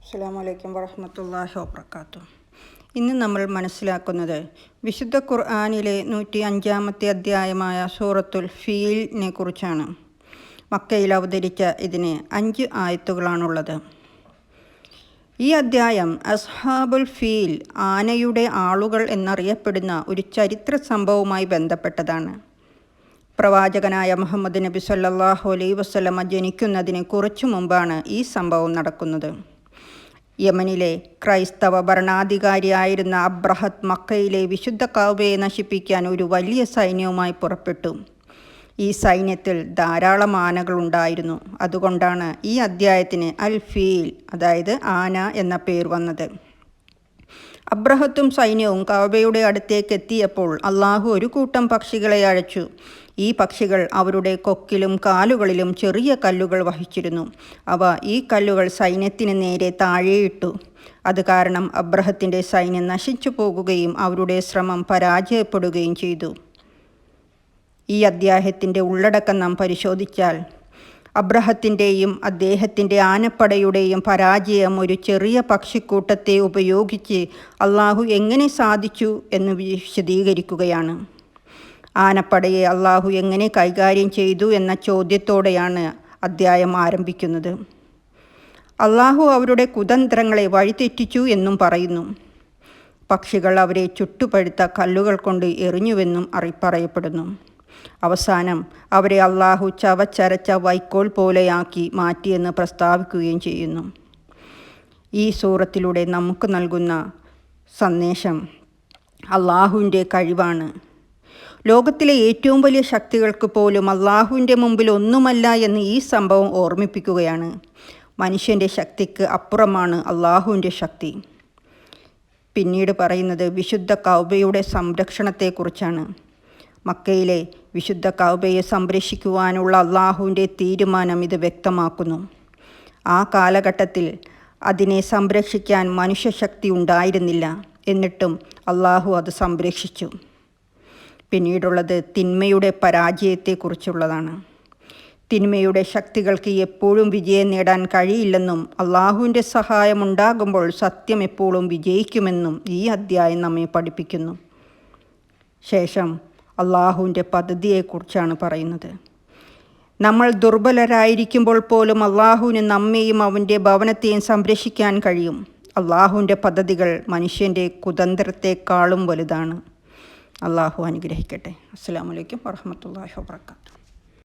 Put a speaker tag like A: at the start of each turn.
A: അസ്സലാമു അലൈക്കും വറഹ്മത്തുള്ളാഹി വബറകാതുഹു. ഇന്ന് നമ്മൾ മനസ്സിലാക്കുന്നത് വിശുദ്ധ ഖുർആനിലെ 105-ാമത്തെ അധ്യായമായ സൂറത്തുൽ ഫീലിനെ കുറിച്ചാണ്. മക്കയിൽ അവതരിച്ച ഇതിന് 5 ആയത്തുകളാണുള്ളത്. ഈ അധ്യായം അസ്ഹാബുൽ ഫീൽ, ആനയുടെ ആളുകൾ എന്നറിയപ്പെടുന്ന ഒരു ചരിത്ര സംഭവവുമായി ബന്ധപ്പെട്ടതാണ്. പ്രവാചകനായ മുഹമ്മദ് നബി സല്ലല്ലാഹു അലൈഹി വസല്ലമ ജനിക്കുന്നതിന് കുറച്ചു മുമ്പാണ് ഈ സംഭവം നടക്കുന്നത്. യമനിലെ ക്രൈസ്തവ ഭരണാധികാരിയായിരുന്ന അബ്രഹത്ത് മക്കയിലെ വിശുദ്ധ കഅബയെ നശിപ്പിക്കാൻ ഒരു വലിയ സൈന്യവുമായി പുറപ്പെട്ടു. ഈ സൈന്യത്തിൽ ധാരാളം ആനകളുണ്ടായിരുന്നു. അതുകൊണ്ടാണ് ഈ അദ്ധ്യായത്തിന് അൽ ഫീൽ, അതായത് ആന എന്ന പേർ വന്നത്. അബ്രഹത്തും സൈന്യവും കഅബയുടെ അടുത്തേക്ക് എത്തിയപ്പോൾ അള്ളാഹു ഒരു കൂട്ടം പക്ഷികളെ അയച്ചു. ഈ പക്ഷികൾ അവരുടെ കൊക്കിലും കാലുകളിലും ചെറിയ കല്ലുകൾ വഹിച്ചിരുന്നു. അവ ഈ കല്ലുകൾ സൈന്യത്തിന് നേരെ താഴെയിട്ടു. അത് കാരണം അബ്രഹത്തിൻ്റെ സൈന്യം നശിച്ചു പോകുകയും അവരുടെ ശ്രമം പരാജയപ്പെടുകയും ചെയ്തു. ഈ അദ്ധ്യായത്തിൻ്റെ ഉള്ളടക്കം നാം പരിശോധിച്ചാൽ അബ്രഹത്തിൻ്റെയും അദ്ദേഹത്തിൻ്റെ ആനപ്പടയുടെയും പരാജയം ഒരു ചെറിയ പക്ഷിക്കൂട്ടത്തെ ഉപയോഗിച്ച് അള്ളാഹു എങ്ങനെ സാധിച്ചു എന്ന് വിശദീകരിക്കുകയാണ്. ആനപ്പടയെ അള്ളാഹു എങ്ങനെ കൈകാര്യം ചെയ്തു എന്ന ചോദ്യത്തോടെയാണ് അദ്ധ്യായം ആരംഭിക്കുന്നത്. അള്ളാഹു അവരുടെ കുതന്ത്രങ്ങളെ വഴിതെറ്റിച്ചു എന്നും പറയുന്നു. പക്ഷികൾ അവരെ ചുട്ടുപഴുത്ത കല്ലുകൾ കൊണ്ട് എറിഞ്ഞുവെന്നും പറയപ്പെടുന്നു. അവസാനം അവരെ അള്ളാഹു ചവച്ചരച്ച വൈക്കോൽ പോലെയാക്കി മാറ്റിയെന്ന് പ്രസ്താവിക്കുകയും ചെയ്യുന്നു. ഈ സൂറത്തിലൂടെ നമുക്ക് നൽകുന്ന സന്ദേശം അള്ളാഹുവിൻ്റെ കഴിവാണ്. ലോകത്തിലെ ഏറ്റവും വലിയ ശക്തികൾക്ക് പോലും അള്ളാഹുവിൻ്റെ മുമ്പിൽ ഒന്നുമല്ല എന്ന് ഈ സംഭവം ഓർമ്മിപ്പിക്കുകയാണ്. മനുഷ്യൻ്റെ ശക്തിക്ക് അപ്പുറമാണ് അള്ളാഹുവിൻ്റെ ശക്തി. പിന്നീട് പറയുന്നത് വിശുദ്ധ കഅബയുടെ സംരക്ഷണത്തെക്കുറിച്ചാണ്. മക്കയിലെ വിശുദ്ധ കഅബയെ സംരക്ഷിക്കുവാനുള്ള അള്ളാഹുവിൻ്റെ തീരുമാനം ഇത് വ്യക്തമാക്കുന്നു. ആ കാലഘട്ടത്തിൽ അതിനെ സംരക്ഷിക്കാൻ മനുഷ്യശക്തി ഉണ്ടായിരുന്നില്ല. എന്നിട്ടും അള്ളാഹു അത് സംരക്ഷിച്ചു. പിന്നീടുള്ളത് തിന്മയുടെ പരാജയത്തെക്കുറിച്ചുള്ളതാണ്. തിന്മയുടെ ശക്തികൾക്ക് എപ്പോഴും വിജയം നേടാൻ കഴിയില്ലെന്നും അള്ളാഹുവിൻ്റെ സഹായം ഉണ്ടാകുമ്പോൾ സത്യം എപ്പോഴും വിജയിക്കുമെന്നും ഈ അധ്യായം നമ്മെ പഠിപ്പിക്കുന്നു. ശേഷം അള്ളാഹുവിൻ്റെ പദ്ധതിയെക്കുറിച്ചാണ് പറയുന്നത്. നമ്മൾ ദുർബലരായിരിക്കുമ്പോൾ പോലും അള്ളാഹുവിന് നമ്മെയും അവൻ്റെ ഭവനത്തെയും സംരക്ഷിക്കാൻ കഴിയും. അള്ളാഹുവിൻ്റെ പദ്ധതികൾ മനുഷ്യൻ്റെ കുതന്ത്രത്തെക്കാളും വലുതാണ്. അള്ളാഹു അനുഗ്രഹിക്കട്ടെ. അസ്സലാമു അലൈക്കും വറഹ്മത്തുള്ളാഹി വബറകാതുഹു.